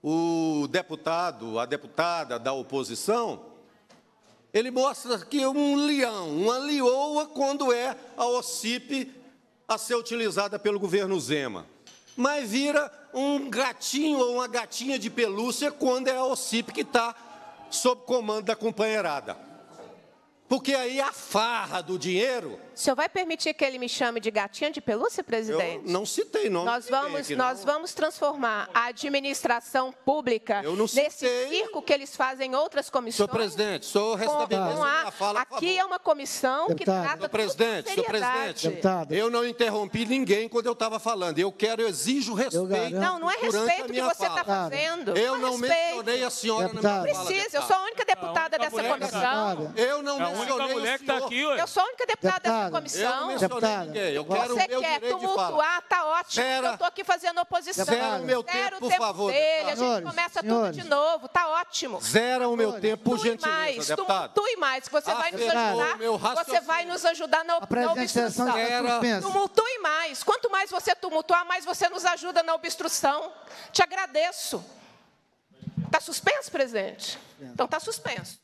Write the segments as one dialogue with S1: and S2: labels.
S1: o deputado, a deputada da oposição, ele mostra aqui um leão, uma leoa, quando é a OCIP a ser utilizada pelo governo Zema. Mas vira um gatinho ou uma gatinha de pelúcia quando é a OCIP que está sob comando da companheirada. Porque aí a farra do dinheiro...
S2: O senhor vai permitir que ele me chame de gatinha de pelúcia, presidente?
S1: Eu não citei nome.
S2: Nós vamos transformar a administração pública nesse circo que eles fazem em outras comissões.
S1: Senhor presidente, sou restabelecendo a fala.
S2: Aqui é uma comissão que trata com seriedade.
S1: Senhor presidente, eu não interrompi ninguém quando eu estava falando. Eu exijo respeito.
S2: Não é respeito que você está fazendo.
S1: Eu não mencionei a senhora na minha fala.
S2: Não precisa, eu sou a única deputada dessa comissão.
S1: Eu não mencionei a senhora.
S2: Eu sou a única deputada dessa comissão.
S1: Eu quero
S2: você quer tumultuar, tá ótimo. Eu estou aqui fazendo oposição.
S1: Zera o meu tempo, por favor.
S2: Dele, a gente começa tudo de novo, tá ótimo.
S1: Zera o meu tempo, por gentileza, deputado.
S2: Tumultue mais, que você vai nos ajudar. Você vai nos ajudar na obstrução. Tumultue mais. Quanto mais você tumultuar, mais você nos ajuda na obstrução. Te agradeço. Está suspenso, presidente? Então está suspenso.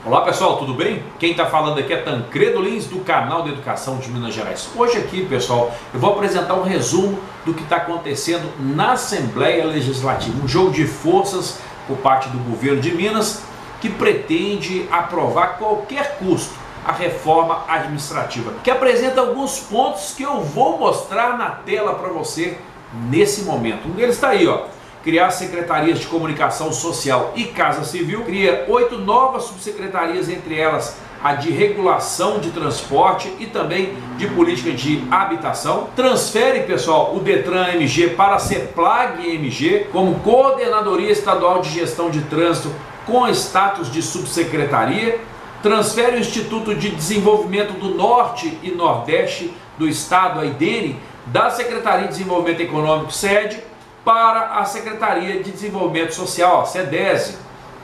S3: Olá pessoal, tudo bem? Quem está falando aqui é Tancredo Lins, do canal de Educação de Minas Gerais. Hoje aqui, pessoal, eu vou apresentar um resumo do que está acontecendo na Assembleia Legislativa. Um jogo de forças por parte do governo de Minas que pretende aprovar a qualquer custo a reforma administrativa, que apresenta alguns pontos que eu vou mostrar na tela para você nesse momento. Um deles está aí, ó. Criar secretarias de comunicação social e casa civil, cria 8 novas subsecretarias, entre elas a de regulação de transporte e também de política de habitação. Transfere, pessoal, o Detran MG para a CEPLAG MG como Coordenadoria Estadual de Gestão de Trânsito com status de subsecretaria. Transfere o Instituto de Desenvolvimento do Norte e Nordeste do Estado, a IDENE, da Secretaria de Desenvolvimento Econômico, SED, para a Secretaria de Desenvolvimento Social, a SEDESE.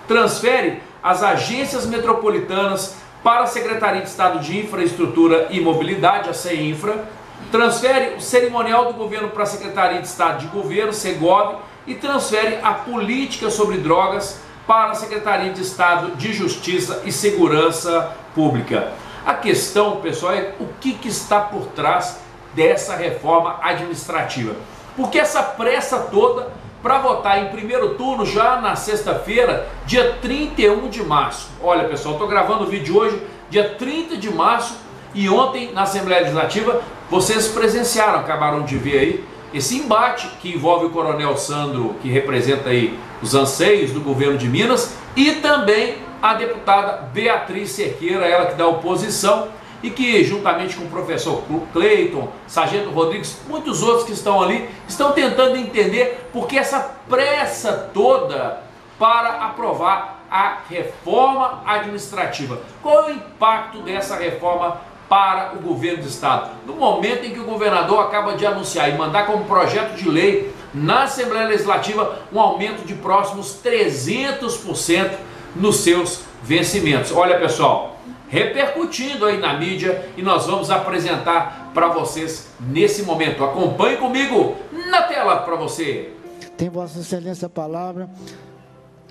S3: Transfere as agências metropolitanas para a Secretaria de Estado de Infraestrutura e Mobilidade, a CEINFRA. Transfere o cerimonial do governo para a Secretaria de Estado de Governo, SEGOV, e transfere a política sobre drogas para a Secretaria de Estado de Justiça e Segurança Pública. A questão, pessoal, é o que está por trás dessa reforma administrativa. Porque essa pressa toda para votar em primeiro turno já na sexta-feira, dia 31 de março. Olha, pessoal, estou gravando o vídeo hoje, dia 30 de março, e ontem na Assembleia Legislativa vocês presenciaram, acabaram de ver aí, esse embate que envolve o Coronel Sandro, que representa aí os anseios do governo de Minas, e também a deputada Beatriz Cerqueira, ela que dá oposição, e que juntamente com o professor Cleiton, Sargento Rodrigues, muitos outros que estão ali, estão tentando entender por que essa pressa toda para aprovar a reforma administrativa. Qual é o impacto dessa reforma para o governo do Estado? No momento em que o governador acaba de anunciar e mandar como projeto de lei na Assembleia Legislativa um aumento de próximos 300% nos seus vencimentos. Olha, pessoal, repercutindo aí na mídia, e nós vamos apresentar para vocês nesse momento. Acompanhe comigo na tela para você.
S4: Tem Vossa Excelência a palavra,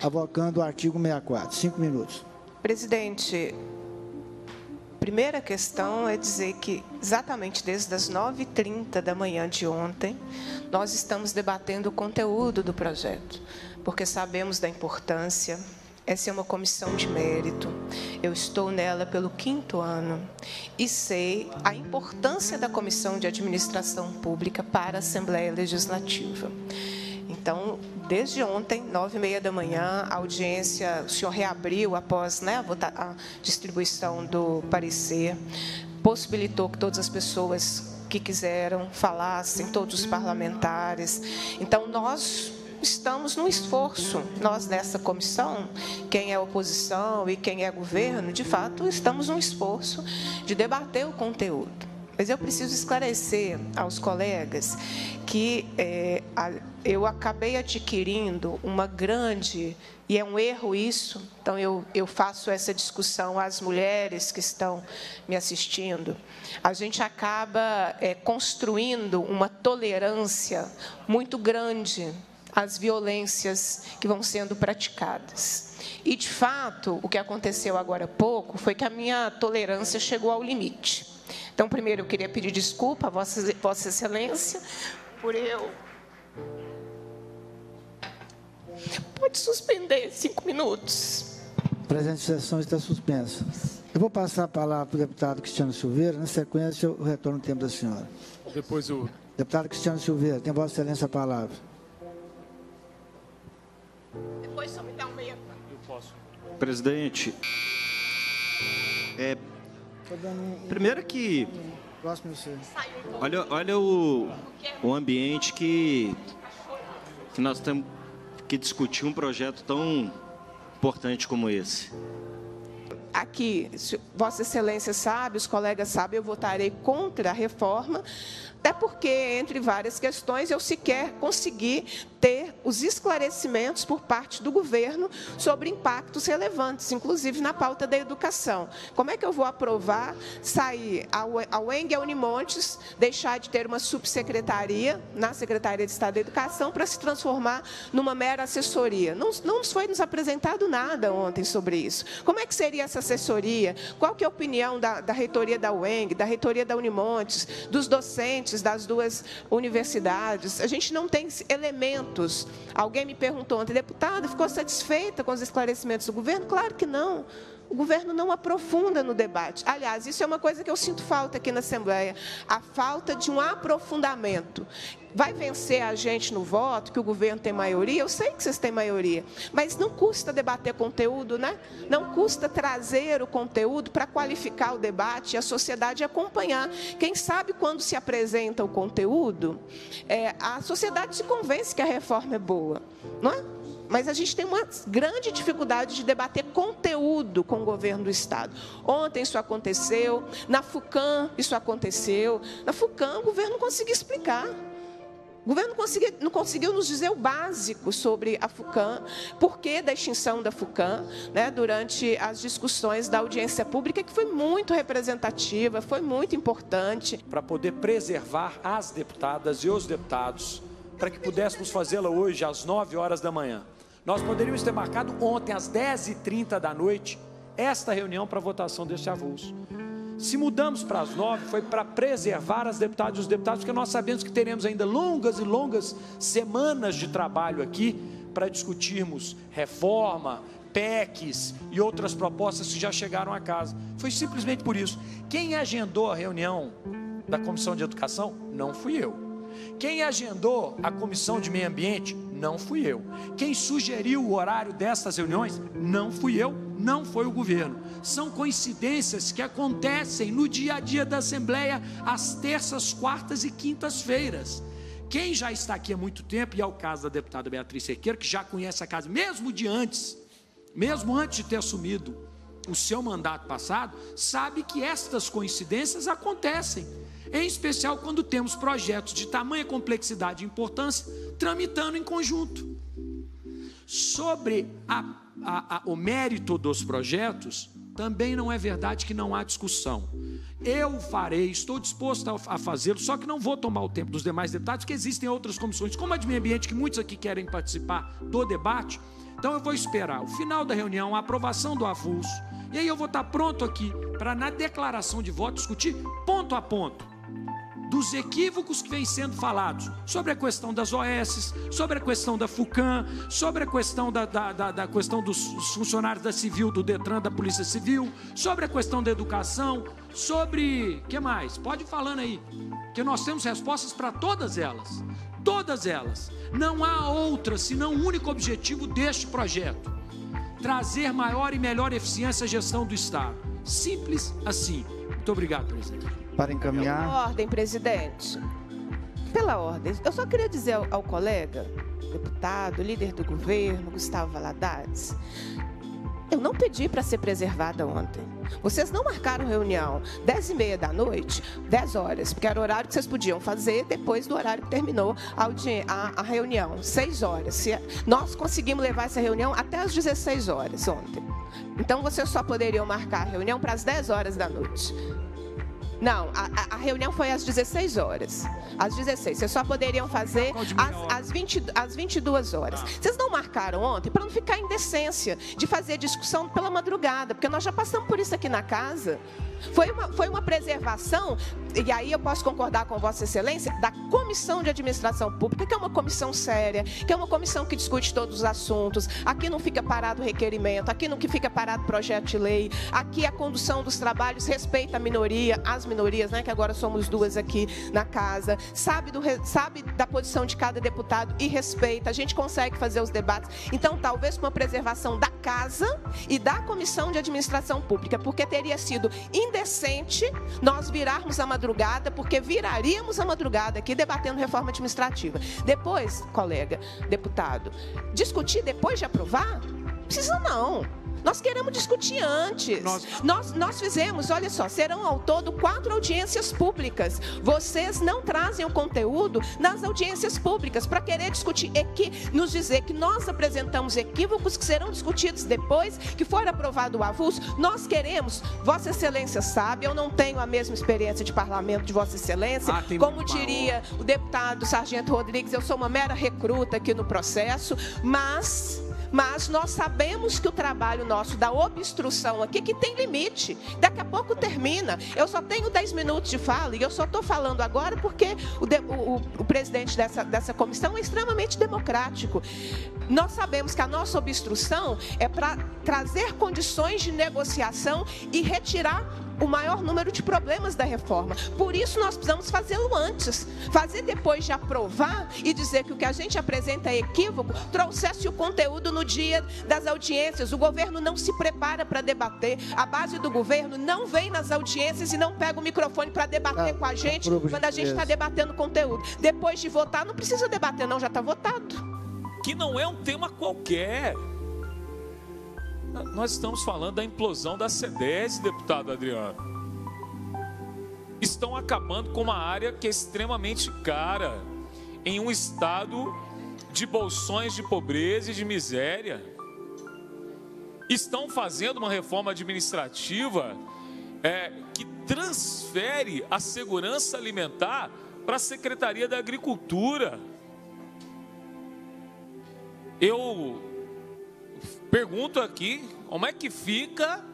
S4: avocando o artigo 64. 5 minutos.
S2: Presidente, primeira questão é dizer que exatamente desde as 9h30 da manhã de ontem, nós estamos debatendo o conteúdo do projeto, porque sabemos da importância. Essa é uma comissão de mérito, eu estou nela pelo 5º ano e sei a importância da Comissão de Administração Pública para a Assembleia Legislativa. Então, desde ontem, 9h30 da manhã, a audiência, o senhor reabriu após, né, a distribuição do parecer, possibilitou que todas as pessoas que quiseram falassem, todos os parlamentares. Então, nós estamos num esforço, nós nessa comissão, quem é oposição e quem é governo, de fato, estamos num esforço de debater o conteúdo. Mas eu preciso esclarecer aos colegas que eu acabei adquirindo uma grande, e é um erro isso, então eu faço essa discussão às mulheres que estão me assistindo, a gente acaba construindo uma tolerância muito grande às violências que vão sendo praticadas. E, de fato, o que aconteceu agora há pouco foi que a minha tolerância chegou ao limite. Então, primeiro, eu queria pedir desculpa a Vossa Excelência por eu... Pode suspender 5 minutos.
S4: A presente sessão está suspensa. Eu vou passar a palavra para o deputado Cristiano Silveira. Na sequência, eu retorno o tempo da senhora.
S5: Depois o...
S4: Deputado Cristiano Silveira, tem Vossa Excelência a palavra.
S2: Depois só me dá um meia.
S5: Eu posso.
S6: Presidente, primeiro que olha o ambiente que nós temos que discutir um projeto tão importante como esse.
S2: Aqui, Vossa Excelência sabe, os colegas sabem, eu votarei contra a reforma, até porque, entre várias questões, eu sequer consegui ter os esclarecimentos por parte do governo sobre impactos relevantes, inclusive na pauta da educação. Como é que eu vou aprovar sair a UENG e a Unimontes, deixar de ter uma subsecretaria na Secretaria de Estado da Educação para se transformar numa mera assessoria? Não foi nos apresentado nada ontem sobre isso. Como é que seria essa assessoria? Qual que é a opinião da reitoria da UENG, da reitoria da Unimontes, dos docentes das duas universidades? A gente não tem elementos. Alguém me perguntou ontem, deputada, ficou satisfeita com os esclarecimentos do governo? Claro que não. O governo não aprofunda no debate. Aliás, isso é uma coisa que eu sinto falta aqui na Assembleia, a falta de um aprofundamento. Vai vencer a gente no voto, que o governo tem maioria? Eu sei que vocês têm maioria, mas não custa debater conteúdo, né? Não custa trazer o conteúdo para qualificar o debate e a sociedade acompanhar. Quem sabe, quando se apresenta o conteúdo, a sociedade se convence que a reforma é boa, não é? Mas a gente tem uma grande dificuldade de debater conteúdo com o governo do Estado. Ontem isso aconteceu, na FUCAM isso aconteceu. Na FUCAM o governo não conseguiu explicar. O governo não conseguiu nos dizer o básico sobre a FUCAM, por que da extinção da FUCAM, né, durante as discussões da audiência pública, que foi muito representativa, foi muito importante.
S7: Para poder preservar as deputadas e os deputados, para que pudéssemos fazê-la hoje às 9 horas da manhã. Nós poderíamos ter marcado ontem às 10h30 da noite esta reunião para votação deste avulso. Se mudamos para as 9, foi para preservar as deputadas e os deputados, porque nós sabemos que teremos ainda longas e longas semanas de trabalho aqui para discutirmos reforma, PECs e outras propostas que já chegaram a casa. Foi simplesmente por isso. Quem agendou a reunião da Comissão de Educação não fui eu. Quem agendou a Comissão de Meio Ambiente não fui eu. Quem sugeriu o horário dessas reuniões não fui eu, não foi o governo. São coincidências que acontecem no dia a dia da Assembleia, às terças, quartas e quintas-feiras. Quem já está aqui há muito tempo, e é o caso da deputada Beatriz Cerqueira, que já conhece a casa, mesmo antes de ter assumido o seu mandato passado, sabe que estas coincidências acontecem. Em especial quando temos projetos de tamanha complexidade e importância tramitando em conjunto. Sobre o mérito dos projetos, também não é verdade que não há discussão. Eu farei, estou disposto a fazê-lo, só que não vou tomar o tempo dos demais deputados, porque existem outras comissões, como a de meio ambiente, que muitos aqui querem participar do debate. Então eu vou esperar o final da reunião, a aprovação do avulso, e aí eu vou estar pronto aqui para, na declaração de voto, discutir ponto a ponto dos equívocos que vêm sendo falados sobre a questão das OS, sobre a questão da FUCAM, sobre a questão da questão dos funcionários da Civil, do Detran, da Polícia Civil, sobre a questão da educação, sobre... o que mais? Pode ir falando aí, que nós temos respostas para todas elas. Todas elas. Não há outra, senão o único objetivo deste projeto: trazer maior e melhor eficiência à gestão do Estado. Simples assim. Muito obrigado, presidente.
S4: Para encaminhar.
S2: Pela ordem, presidente. Pela ordem. Eu só queria dizer ao colega, deputado, líder do governo, Gustavo Valadares, Eu não pedi para ser preservada ontem. Vocês não marcaram reunião 10h30 da noite, 10 horas, porque era o horário que vocês podiam fazer depois do horário que terminou a reunião, 6 horas. Nós conseguimos levar essa reunião até as 16 horas ontem. Então, vocês só poderiam marcar a reunião para as 10 horas da noite. Não, a reunião foi às 16 horas. Às 16. Vocês só poderiam fazer às 22 horas. Vocês não marcaram ontem para não ficar em indecência de fazer discussão pela madrugada, porque nós já passamos por isso aqui na casa. Foi uma preservação, e aí eu posso concordar com Vossa Excelência, da Comissão de Administração Pública, que é uma comissão séria, que é uma comissão que discute todos os assuntos. Aqui não fica parado o requerimento, aqui não fica parado o projeto de lei, aqui a condução dos trabalhos respeita a minoria, as minorias, né, que agora somos 2 aqui na casa, sabe da posição de cada deputado e respeita, a gente consegue fazer os debates. Então, talvez com a preservação da casa e da Comissão de Administração Pública, porque teria sido indecente nós virarmos a madrugada, porque viraríamos a madrugada aqui debatendo reforma administrativa. Depois, colega deputado, discutir depois de aprovar? Precisa não. Nós queremos discutir antes. Nós fizemos, olha só, serão ao todo 4 audiências públicas. Vocês não trazem o conteúdo nas audiências públicas para querer discutir, nos dizer que nós apresentamos equívocos que serão discutidos depois que for aprovado o avulso. Nós queremos, Vossa Excelência sabe, eu não tenho a mesma experiência de parlamento de Vossa Excelência, como diria o deputado Sargento Rodrigues, eu sou uma mera recruta aqui no processo, mas nós sabemos que o trabalho nosso da obstrução aqui, que tem limite, daqui a pouco termina. Eu só tenho 10 minutos de fala e eu só estou falando agora porque o presidente dessa comissão é extremamente democrático. Nós sabemos que a nossa obstrução é para trazer condições de negociação e retirar o maior número de problemas da reforma. Por isso, nós precisamos fazê-lo antes. Fazer depois de aprovar e dizer que o que a gente apresenta é equívoco, trouxesse o conteúdo no dia das audiências. O governo não se prepara para debater. A base do governo não vem nas audiências e não pega o microfone para debater com a gente quando a gente está debatendo conteúdo. Depois de votar, não precisa debater não, já está votado.
S5: Que não é um tema qualquer. Nós estamos falando da implosão da CDS, deputado Adriano. Estão acabando com uma área que é extremamente cara, em um estado de bolsões de pobreza e de miséria. Estão fazendo uma reforma administrativa que transfere a segurança alimentar para a Secretaria da Agricultura. Eu pergunto aqui, como é que fica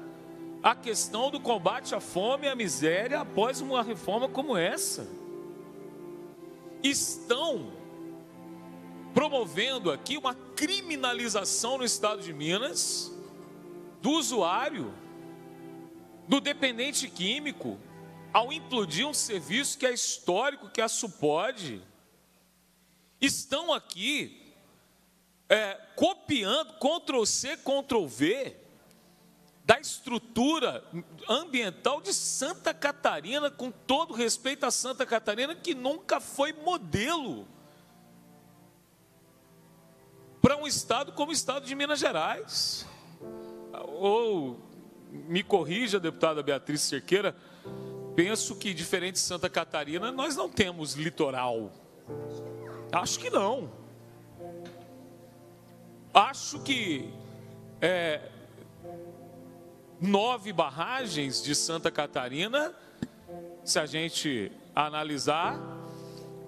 S5: a questão do combate à fome e à miséria após uma reforma como essa? Estão promovendo aqui uma criminalização no estado de Minas do usuário, do dependente químico, ao implodir um serviço que é histórico, que é a Supod. Estão aqui copiando Ctrl+C, Ctrl+V da estrutura ambiental de Santa Catarina, com todo respeito a Santa Catarina, que nunca foi modelo para um estado como o estado de Minas Gerais. Ou, me corrija, deputada Beatriz Cerqueira, penso que, diferente de Santa Catarina, nós não temos litoral. Acho que não. Acho que 9 barragens de Santa Catarina, se a gente analisar,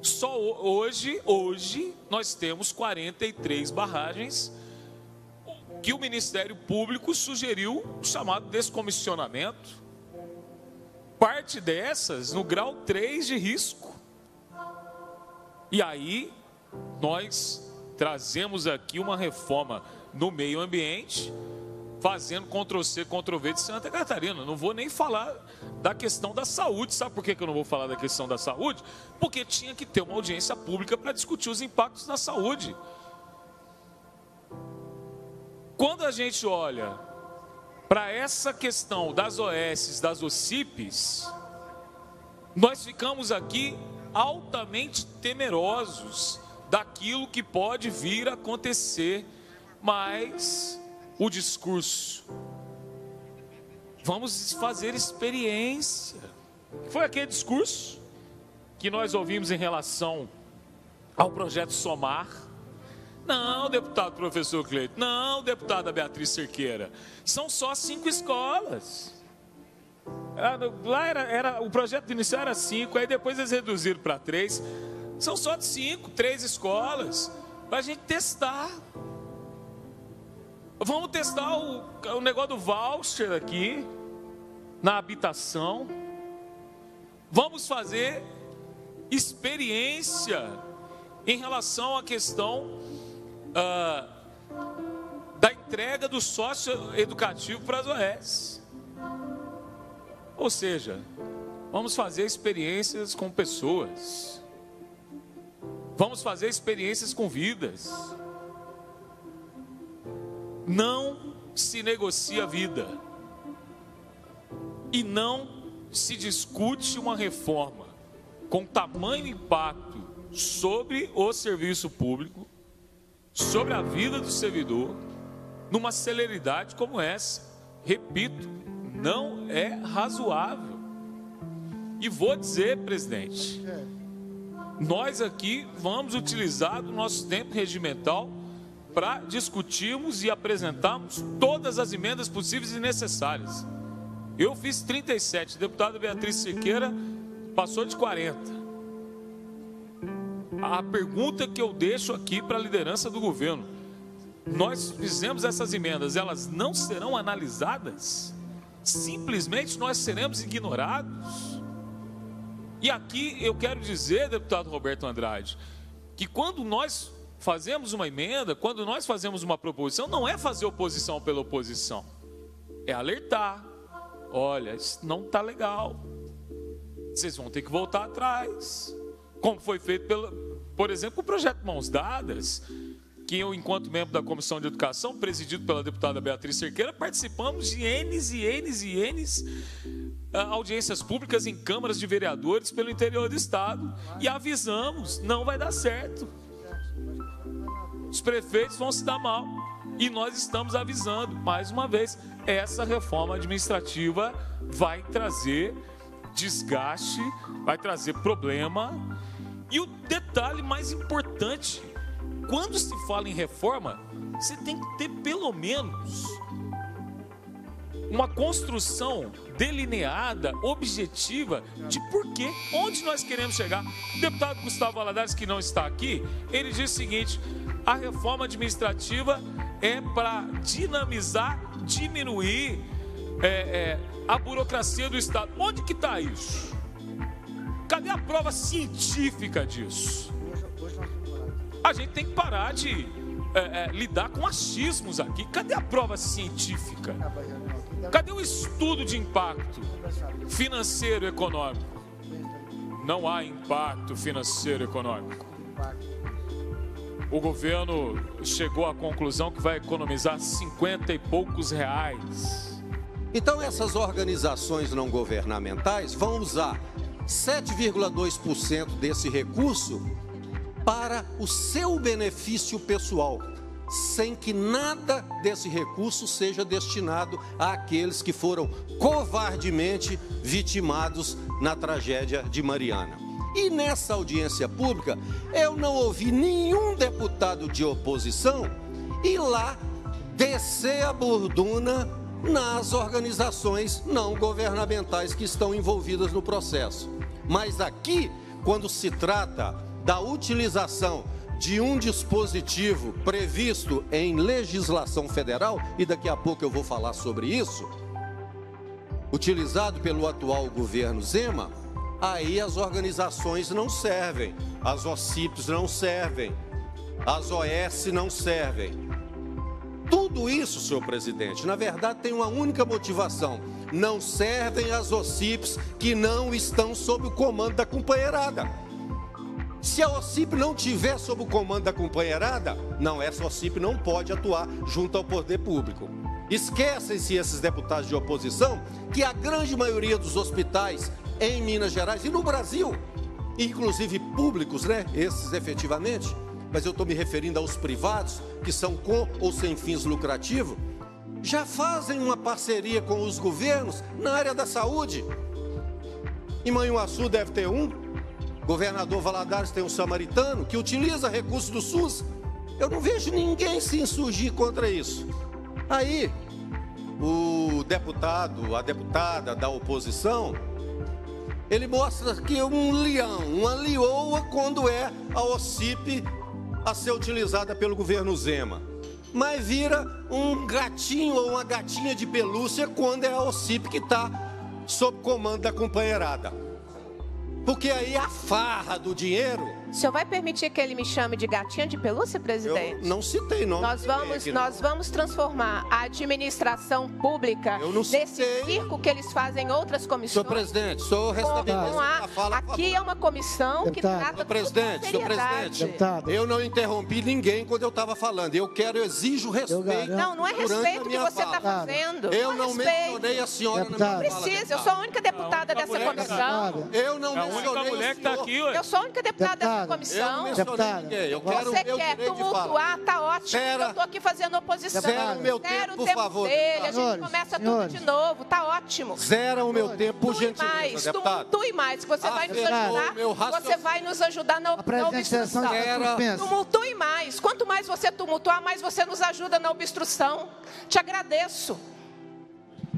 S5: só hoje nós temos 43 barragens que o Ministério Público sugeriu o chamado descomissionamento. Parte dessas no grau 3 de risco. E aí nós trazemos aqui uma reforma no meio ambiente, fazendo Ctrl+C, Ctrl+V de Santa Catarina. Não vou nem falar da questão da saúde. Sabe por que eu não vou falar da questão da saúde? Porque tinha que ter uma audiência pública para discutir os impactos na saúde. Quando a gente olha para essa questão das OS, das OCIPs, nós ficamos aqui altamente temerosos daquilo que pode vir a acontecer, mas o discurso. Vamos fazer experiência. Foi aquele discurso que nós ouvimos em relação ao projeto Somar. Não, deputado professor Cleito, não, deputada Beatriz Cerqueira, são só 5 escolas. Lá o projeto inicial era 5, aí depois eles reduziram para 3. São só de 5, 3 escolas, para a gente testar. Vamos testar o negócio do voucher aqui, na habitação. Vamos fazer experiência em relação à questão da entrega do sócio educativo para as OS. Ou seja, vamos fazer experiências com pessoas. Vamos fazer experiências com vidas. Não se negocia a vida. E não se discute uma reforma com tamanho impacto sobre o serviço público, sobre a vida do servidor, numa celeridade como essa. Repito, não é razoável. E vou dizer, presidente, nós aqui vamos utilizar o nosso tempo regimental para discutirmos e apresentarmos todas as emendas possíveis e necessárias. Eu fiz 37, a deputada Beatriz Cerqueira passou de 40. A pergunta que eu deixo aqui para a liderança do governo: nós fizemos essas emendas, elas não serão analisadas? Simplesmente nós seremos ignorados? E aqui eu quero dizer, deputado Roberto Andrade, que quando nós fazemos uma emenda, quando nós fazemos uma proposição, não é fazer oposição pela oposição, é alertar: olha, isso não está legal, vocês vão ter que voltar atrás. Como foi feito, por exemplo, o projeto Mãos Dadas, que eu, enquanto membro da Comissão de Educação, presidido pela deputada Beatriz Cerqueira, participamos de N audiências públicas em câmaras de vereadores pelo interior do estado, e avisamos: não vai dar certo, os prefeitos vão se dar mal. E nós estamos avisando, mais uma vez, essa reforma administrativa vai trazer desgaste, vai trazer problema. E o detalhe mais importante: quando se fala em reforma, você tem que ter pelo menos uma construção delineada, objetiva, de porquê, onde nós queremos chegar. O deputado Gustavo Valadares, que não está aqui, ele diz o seguinte: a reforma administrativa é para dinamizar, diminuir a burocracia do Estado. Onde que está isso? Cadê a prova científica disso? A gente tem que parar de lidar com achismos aqui. Cadê a prova científica? Cadê o estudo de impacto financeiro e econômico? Não há impacto financeiro e econômico. O governo chegou à conclusão que vai economizar 50 e poucos reais.
S1: Então essas organizações não governamentais vão usar 7,2% desse recurso para o seu benefício pessoal, sem que nada desse recurso seja destinado àqueles que foram covardemente vitimados na tragédia de Mariana. E nessa audiência pública, eu não ouvi nenhum deputado de oposição ir lá descer a borduna nas organizações não governamentais que estão envolvidas no processo. Mas aqui, quando se trata da utilização de um dispositivo previsto em legislação federal, e daqui a pouco eu vou falar sobre isso, utilizado pelo atual governo Zema, aí as organizações não servem, as OCIPs não servem, as OS não servem. Tudo isso, senhor presidente, na verdade tem uma única motivação: não servem as OCIPs que não estão sob o comando da companheirada. Se a OCIP não tiver sob o comando da companheirada, não, essa OCIP não pode atuar junto ao poder público. Esquecem-se esses deputados de oposição que a grande maioria dos hospitais em Minas Gerais e no Brasil, inclusive públicos, né, esses efetivamente, mas eu estou me referindo aos privados, que são com ou sem fins lucrativos, já fazem uma parceria com os governos na área da saúde. Em Manhuaçu deve ter um, governador Valadares tem um samaritano que utiliza recursos do SUS. Eu não vejo ninguém se insurgir contra isso. Aí, o deputado, a deputada da oposição, ele mostra que é um leão, uma leoa quando é a OCIP a ser utilizada pelo governo Zema. Mas vira um gatinho ou uma gatinha de pelúcia quando é a OCIP que está sob comando da companheirada. Porque aí a farra do dinheiro...
S2: O senhor vai permitir que ele me chame de gatinha de pelúcia, presidente?
S1: Eu não citei nome.
S2: Nós vamos transformar a administração pública nesse circo que eles fazem em outras comissões.
S1: Senhor presidente, senhor restabeleça a fala.
S2: Aqui é uma comissão que trata com seriedade.
S1: Senhor presidente, eu não interrompi ninguém quando eu estava falando. Eu exijo respeito.
S2: Não é respeito que você está fazendo.
S1: Eu não mencionei a senhora na minha fala.
S2: Não precisa, eu sou a única deputada dessa comissão.
S1: Eu não mencionei
S5: a mulher que está aqui, ué.
S2: Eu sou a única deputada dessa comissão. Você quer tumultuar, tá ótimo. Eu estou aqui fazendo oposição.
S1: Zera o meu tempo, por favor.
S2: Dele, a gente começa tudo de novo, tá ótimo.
S1: Zera o meu tempo, por gentileza, deputado.
S2: Tumultue mais, que você vai nos ajudar. Você vai nos ajudar na obstrução. Tumultue mais. Quanto mais você tumultuar, mais você nos ajuda na obstrução. Te agradeço.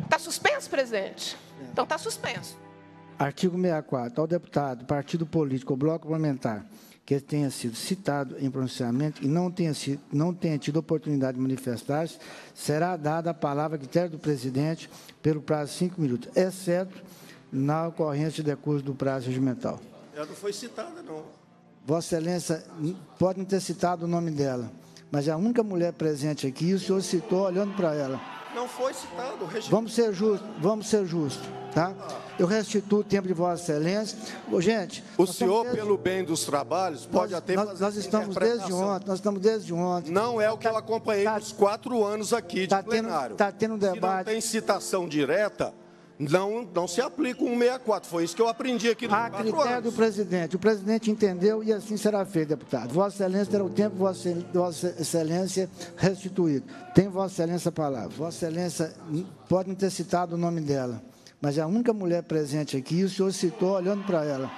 S2: Está suspenso, presidente? Então está suspenso.
S4: Artigo 64. Ao deputado, partido político ou bloco parlamentar que tenha sido citado em pronunciamento e não tenha tido oportunidade de manifestar-se, será dada a palavra a critério do presidente pelo prazo de 5 minutos, exceto na ocorrência de decurso do prazo regimental.
S1: Ela não foi citada, não.
S4: Vossa Excelência pode não ter citado o nome dela, mas é a única mulher presente aqui e o senhor citou olhando para ela.
S1: Não foi citado.
S4: Vamos ser justos, tá? Eu restituo o tempo de Vossa Excelência. Gente,
S1: o senhor, pelo bem dos trabalhos, pode até fazer
S4: nós estamos desde ontem.
S1: Não é o que eu acompanhei nos 4 anos aqui de plenário.
S4: Está tendo um debate.
S1: Se não tem citação direta, não se aplica o 164. Foi isso que eu aprendi aqui nos 4 anos.
S4: A critério do presidente. O presidente entendeu e assim será feito, deputado. Vossa Excelência terá o tempo, Vossa Excelência restituído. Tem Vossa Excelência a palavra. Vossa Excelência pode não ter citado o nome dela, mas é a única mulher presente aqui e o senhor citou olhando para ela.